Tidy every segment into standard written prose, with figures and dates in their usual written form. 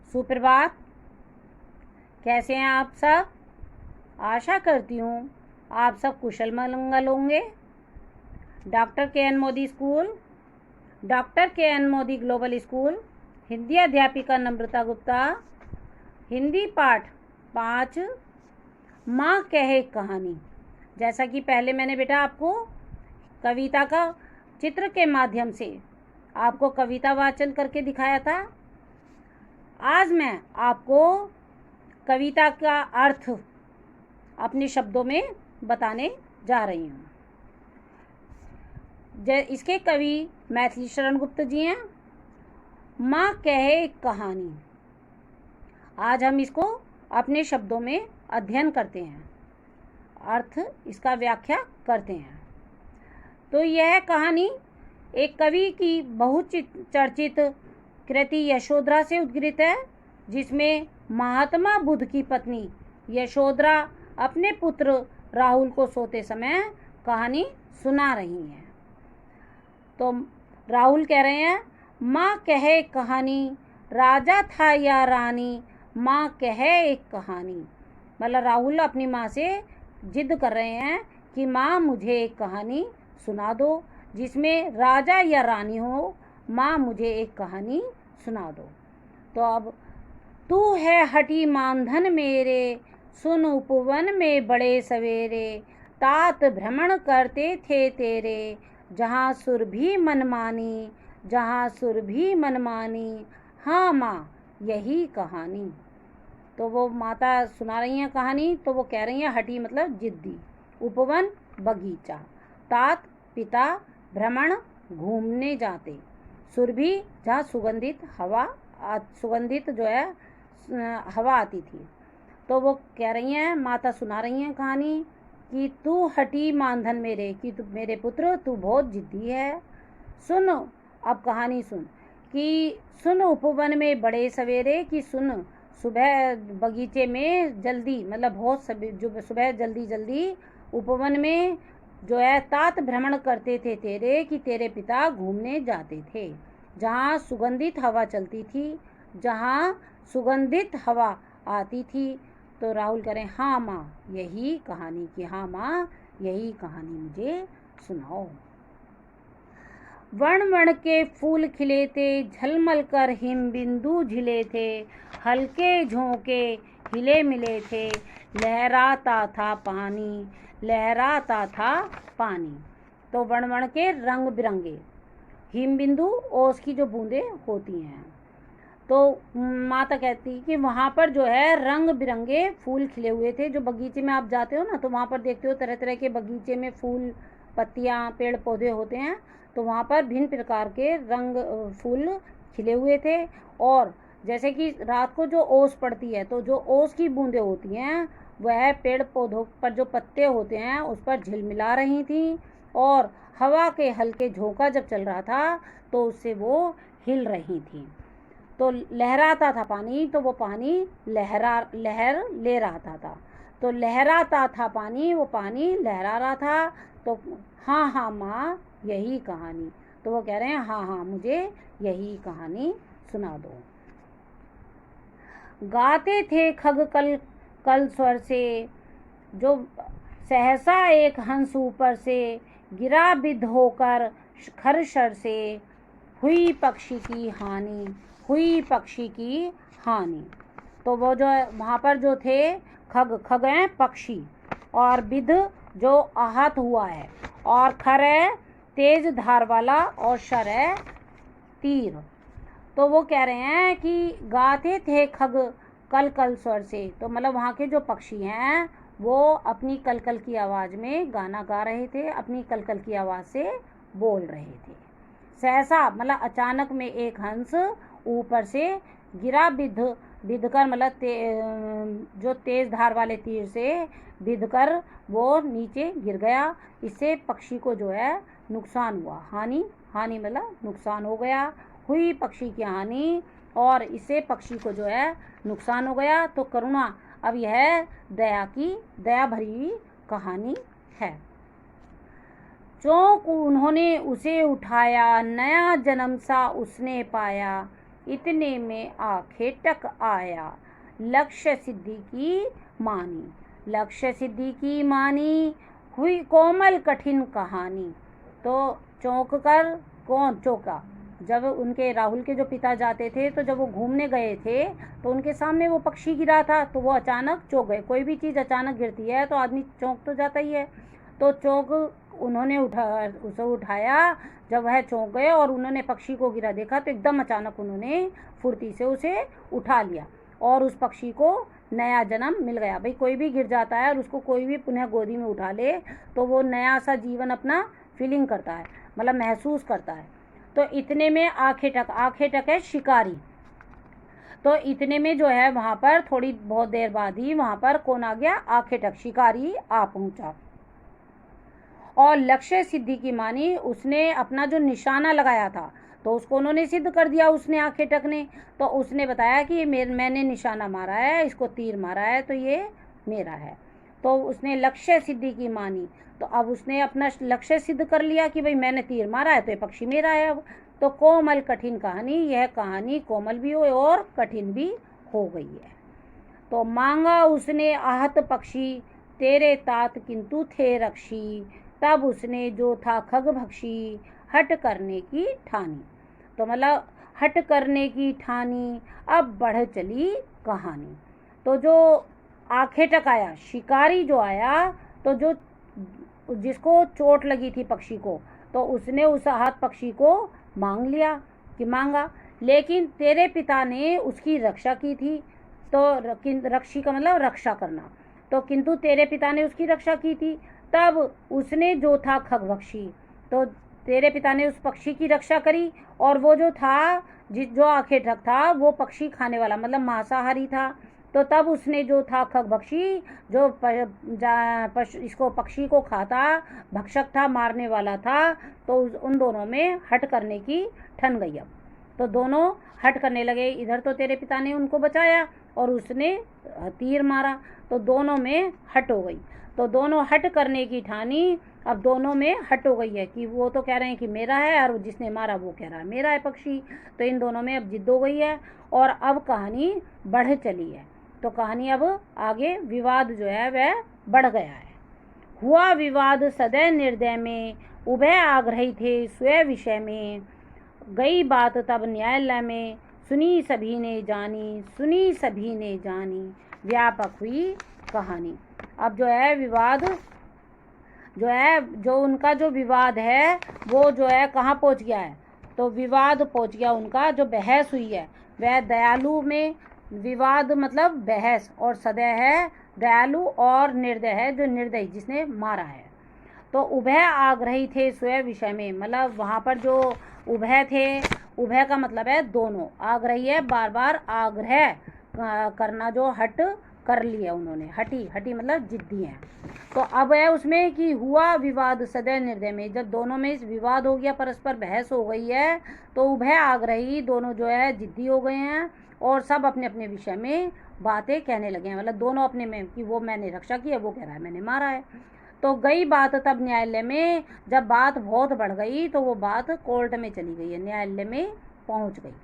सुप्रभात। कैसे हैं आप सब? आशा करती हूँ आप सब कुशल मंगल होंगे। Doctor K N Modi school, doctor K N Modi global school, Hindi अध्यापिका नम्रता गुप्ता, हिंदी पाठ 5, माँ कहे कहानी। जैसा कि पहले मैंने बेटा आपको कविता का चित्र के माध्यम से आपको कविता वाचन करके दिखाया था। आज मैं आपको कविता का अर्थ अपने शब्दों में बताने जा रही हूँ। इसके कवि मैथिली शरण गुप्त जी हैं। माँ कहे कहानी, आज हम इसको अपने शब्दों में अध्ययन करते हैं, अर्थ इसका व्याख्या करते हैं। तो यह कहानी एक कवि की बहुचर्चित कृति यशोधरा से उद्गृत है, जिसमें महात्मा बुद्ध की पत्नी यशोधरा अपने पुत्र राहुल को सोते समय कहानी सुना रही हैं। तो राहुल कह रहे हैं, माँ कहे कहानी, राजा था या रानी, माँ कहे एक कहानी। मतलब राहुल अपनी माँ से जिद कर रहे हैं कि माँ मुझे एक कहानी सुना दो जिसमें राजा या रानी हो, माँ मुझे एक कहानी सुना दो। तो अब तू है हटी मानधन मेरे, सुन उपवन में बड़े सवेरे, तात भ्रमण करते थे तेरे, जहाँ सुर भी मनमानी, जहाँ सुर भी मनमानी, हाँ माँ यही कहानी। तो वो माता सुना रही हैं कहानी। तो वो कह रही हैं, हटी मतलब जिद्दी, उपवन बगीचा, तात पिता भ्रमण घूमने जाते, सुरभि जहाँ सुगंधित हवा, सुगंधित जो है हवा आती थी। तो वो कह रही हैं, माता सुना रही हैं कहानी कि तू हटी मानधन मेरे, कि तू मेरे पुत्र तू बहुत जिद्दी है। सुन, अब कहानी सुन कि सुन उपवन में बड़े सवेरे, कि सुन सुबह बगीचे में जल्दी, मतलब बहुत जो सुबह जल्दी जल्दी उपवन में जो है तात भ्रमण करते थे तेरे, कि तेरे पिता घूमने जाते थे, जहाँ सुगंधित हवा चलती थी, जहाँ सुगंधित हवा आती थी। तो राहुल करें, हाँ माँ यही कहानी, कि हाँ माँ यही कहानी मुझे सुनाओ। वण वण के फूल खिले थे, झलमल कर हिम बिंदु झिले थे, हल्के झोंके हिले मिले थे, लहराता था पानी, लहराता था पानी। तो वण वण के रंग बिरंगे, हिम बिंदु ओस की जो बूंदें होती हैं। तो माता कहती कि वहाँ पर जो है रंग बिरंगे फूल खिले हुए थे। जो बगीचे में आप जाते हो ना, तो वहाँ पर देखते हो तरह तरह के बगीचे में फूल, पत्तियाँ, पेड़ पौधे होते हैं। तो वहाँ पर भिन्न प्रकार के रंग फूल खिले हुए थे। और जैसे कि रात को जो ओस पड़ती है, तो जो ओस की बूंदें होती हैं वह पेड़ पौधों पर जो पत्ते होते हैं उस पर झिलमिला रही थी, और हवा के हल्के झोंका जब चल रहा था तो उससे वो हिल रही थी। तो लहराता था पानी, तो वो पानी लहर ले रहा था। तो लहराता था पानी, वो पानी लहरा रहा था। तो हाँ हाँ माँ यही कहानी। तो वो कह रहे हैं, हाँ हाँ मुझे यही कहानी सुना दो। गाते थे खग कल कल स्वर से, जो सहसा एक हंस ऊपर से, गिरा बिध होकर खरशर से, हुई पक्षी की हानि, हुई पक्षी की हानि। तो वो जो वहाँ पर जो थे खग हैं पक्षी, और बिध जो आहत हुआ है, और खर है तेज धार वाला, और शर है तीर। तो वो कह रहे हैं कि गाते थे खग कल कल स्वर से, तो मतलब वहाँ के जो पक्षी हैं वो अपनी कलकल की आवाज़ में गाना गा रहे थे, अपनी कलकल की आवाज़ से बोल रहे थे। सहसा मतलब अचानक में एक हंस ऊपर से गिरा, बिध कर मतलब जो तेज धार वाले तीर से बिध कर वो नीचे गिर गया। इससे पक्षी को जो है नुकसान हुआ, हानि, हानि मतलब नुकसान हो गया, हुई पक्षी की हानि, और इससे पक्षी को जो है नुकसान हो गया। तो करुणा, अब यह दया भरी कहानी है। चौंक उन्होंने उसे उठाया, नया जन्म सा उसने पाया, इतने में आखे टक आया, लक्ष्य सिद्धि की मानी। लक्ष्य सिद्धि की मानी, हुई कोमल कठिन कहानी। तो चौंक कर कौन चौंका? जब उनके राहुल के जो पिता जाते थे, तो जब वो घूमने गए थे तो उनके सामने वो पक्षी गिरा था, तो वो अचानक चौंक गए। कोई भी चीज़ अचानक गिरती है तो आदमी चौंक तो जाता ही है। तो चौंक उन्होंने उसे उठाया। जब वह चौंक गए और उन्होंने पक्षी को गिरा देखा, तो एकदम अचानक उन्होंने फुर्ती से उसे उठा लिया और उस पक्षी को नया जन्म मिल गया। भाई कोई भी गिर जाता है और उसको कोई भी पुनः गोदी में उठा ले तो वो नया सा जीवन अपना फीलिंग करता है, मतलब महसूस करता है। तो इतने में आखे टक है शिकारी। तो इतने में जो है वहाँ पर थोड़ी बहुत देर बाद ही वहाँ पर कौन आ गया? आखे टक, शिकारी आ पहुँचा। और लक्ष्य सिद्धि की मानी, उसने अपना जो निशाना लगाया था तो उसको उन्होंने सिद्ध कर दिया, उसने आखे टक ने। तो उसने बताया कि मैंने निशाना मारा है, इसको तीर मारा है, तो ये मेरा है। तो उसने लक्ष्य सिद्धि की मानी। तो अब उसने अपना लक्ष्य सिद्ध कर लिया कि भाई मैंने तीर मारा है तो ये पक्षी मेरा है अब। तो कोमल कठिन कहानी, यह कहानी कोमल भी हो और कठिन भी हो गई है। तो मांगा उसने आहत पक्षी, तेरे तात किंतु थे रक्षी। तब उसने जो था खग भक्षी, हट करने की ठानी। तो मतलब हट करने की ठानी, अब बढ़ चली कहानी। तो जो आखे टक आया, शिकारी जो आया, तो जो जिसको चोट लगी थी पक्षी को, तो उसने उस आहत पक्षी को मांग लिया कि मांगा, लेकिन तेरे पिता ने उसकी रक्षा की थी। तो रक्षी का मतलब रक्षा करना। तो किंतु तेरे पिता ने उसकी रक्षा की थी, तब उसने जो था खगभक्षी, तो तेरे पिता ने उस पक्षी की रक्षा करी। और वो जो था जो आखे टक था वो पक्षी खाने वाला, मतलब मांसाहारी था। तो तब उसने जो था खगभक्षी, जो इसको पक्षी को खाता, भक्षक था, मारने वाला था, तो उन दोनों में हट करने की ठन गई। अब तो दोनों हट करने लगे। इधर तो तेरे पिता ने उनको बचाया और उसने तीर मारा, तो दोनों में हट हो गई। तो दोनों हट करने की ठानी, अब दोनों में हट हो गई है कि वो तो कह रहे हैं कि मेरा है और जिसने मारा वो कह रहा है मेरा है पक्षी। तो इन दोनों में अब जिद हो गई है और अब कहानी बढ़ चली है। तो कहानी अब आगे विवाद जो है वह बढ़ गया है। हुआ विवाद सदै निर्दय में, उभय आग्रही थे स्वयं विषय में। गई बात तब न्यायालय में, सुनी सभी ने जानी, सुनी सभी ने जानी। व्यापक हुई कहानी। अब जो है विवाद जो है, जो उनका जो विवाद है वो जो है कहाँ पहुँच गया है? तो विवाद पहुँच गया उनका, जो बहस हुई है वह दयालु में। विवाद मतलब बहस, और सदय है दयालु, और निर्दय है जो निर्दयी जिसने मारा है। तो उभय आग्रही थे स्वयं विषय में, मतलब वहाँ पर जो उभय थे, उभय का मतलब है दोनों, आग्रही है बार बार आग्रह करना, जो हट कर लिया उन्होंने, हटी मतलब जिद्दी हैं। तो अब है उसमें कि हुआ विवाद सदै निर्दय में, जब दोनों में इस विवाद हो गया, परस्पर बहस हो गई है, तो उभय आग्रही दोनों जो है जिद्दी हो गए हैं और सब अपने अपने विषय में बातें कहने लगे हैं। मतलब दोनों अपने में कि वो मैंने रक्षा की है, वो कह रहा है मैंने मारा है। तो गई बात तब न्यायालय में, जब बात बहुत बढ़ गई तो वो बात कोर्ट में चली गई है, न्यायालय में पहुंच गई।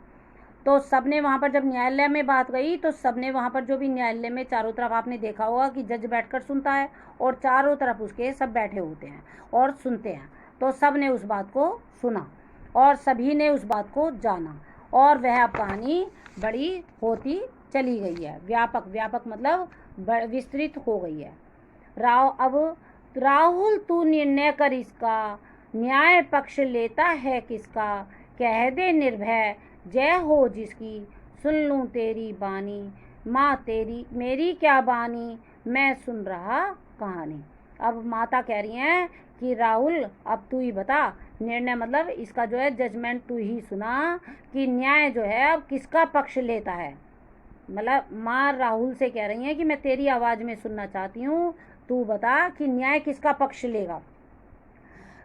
तो सबने वहाँ पर जब न्यायालय में बात गई तो सबने वहाँ पर जो भी न्यायालय में चारों तरफ आपने देखा होगा कि जज बैठकर सुनता है और चारों तरफ उसके सब बैठे होते हैं और सुनते हैं। तो सब ने उस बात को सुना और सभी ने उस बात को जाना और वह अब कहानी बड़ी होती चली गई है। व्यापक मतलब विस्तृत हो गई है। अब राहुल तू निर्णय कर इसका, न्याय पक्ष लेता है किसका। कह दे निर्भय जय हो जिसकी, सुन लूँ तेरी बानी। माँ तेरी मेरी क्या बानी, मैं सुन रहा कहानी। अब माता कह रही हैं कि राहुल अब तू ही बता, निर्णय मतलब इसका जो है जजमेंट तू ही सुना कि न्याय जो है अब किसका पक्ष लेता है। मतलब माँ राहुल से कह रही हैं कि मैं तेरी आवाज़ में सुनना चाहती हूँ, तू बता कि न्याय किसका पक्ष लेगा।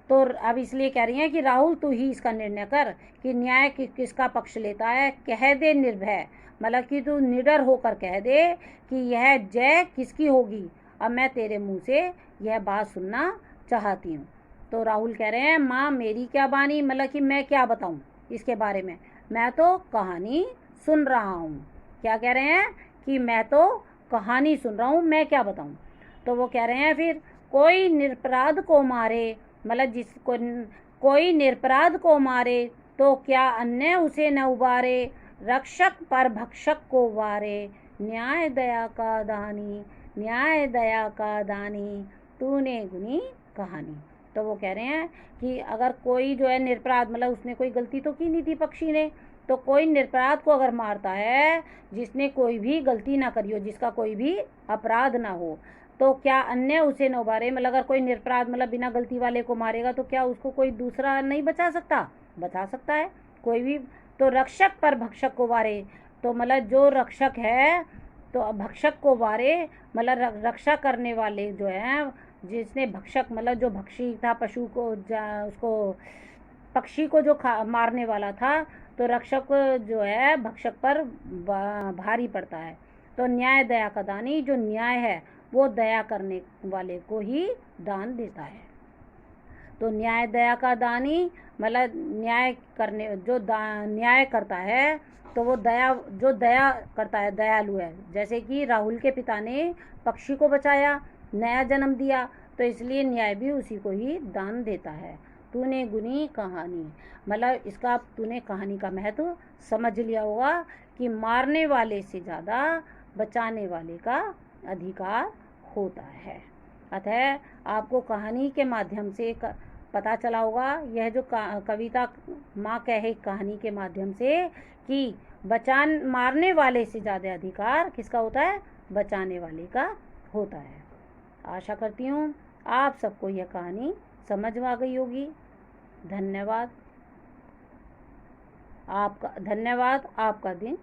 तो अब इसलिए कह रही हैं कि राहुल तू ही इसका निर्णय कर कि न्याय किसका पक्ष लेता है। कह दे निर्भय, मतलब कि तू निडर होकर कह दे कि यह जय किसकी होगी। अब मैं तेरे मुंह से यह बात सुनना चाहती हूँ। तो राहुल कह रहे हैं माँ मेरी क्या बानी, मतलब कि मैं क्या बताऊँ इसके बारे में। मैं तो कहानी सुन रहा हूँ। क्या कह रहे हैं कि मैं तो कहानी सुन रहा हूँ, मैं क्या बताऊँ। तो वो कह रहे हैं फिर, कोई निरपराध को मारे, मतलब जिसको कोई निरपराध को मारे तो क्या अन्य उसे न उबारे, रक्षक पर भक्षक को वारे, न्याय दया का दानी, न्याय दया का दानी, तूने गुनी कहानी। तो वो कह रहे हैं कि अगर कोई जो है निरपराध, मतलब उसने कोई गलती तो की नहीं थी पक्षी ने, तो कोई निरपराध को अगर मारता है, जिसने कोई भी गलती ना करी हो, जिसका कोई भी अपराध ना हो, तो क्या अन्य उसे न उबारे, मतलब अगर कोई निरपराध मतलब बिना गलती वाले को मारेगा तो क्या उसको कोई दूसरा नहीं बचा सकता, बचा सकता है कोई भी। तो रक्षक पर भक्षक को वारे, तो मतलब जो रक्षक है तो भक्षक को वारे, मतलब रक्षा करने वाले जो है, जिसने भक्षक मतलब जो भक्षी था, पशु को उसको पक्षी को जो मारने वाला था, तो रक्षक जो है भक्षक पर भारी पड़ता है। तो न्याय दया का दानी, जो न्याय है वो दया करने वाले को ही दान देता है। तो न्याय दया का दानी मतलब न्याय करने, जो न्याय करता है तो वो जो दया करता है, दयालु है। जैसे कि राहुल के पिता ने पक्षी को बचाया, नया जन्म दिया, तो इसलिए न्याय भी उसी को ही दान देता है। तूने गुनी कहानी, मतलब इसका तूने कहानी का महत्व समझ लिया होगा कि मारने वाले से ज़्यादा बचाने वाले का अधिकार होता है। अतः आपको कहानी के माध्यम से पता चला होगा, यह जो कविता माँ कहे कहानी के माध्यम से, कि मारने वाले से ज़्यादा अधिकार किसका होता है, बचाने वाले का होता है। आशा करती हूँ आप सबको यह कहानी समझ में आ गई होगी। धन्यवाद। आपका दिन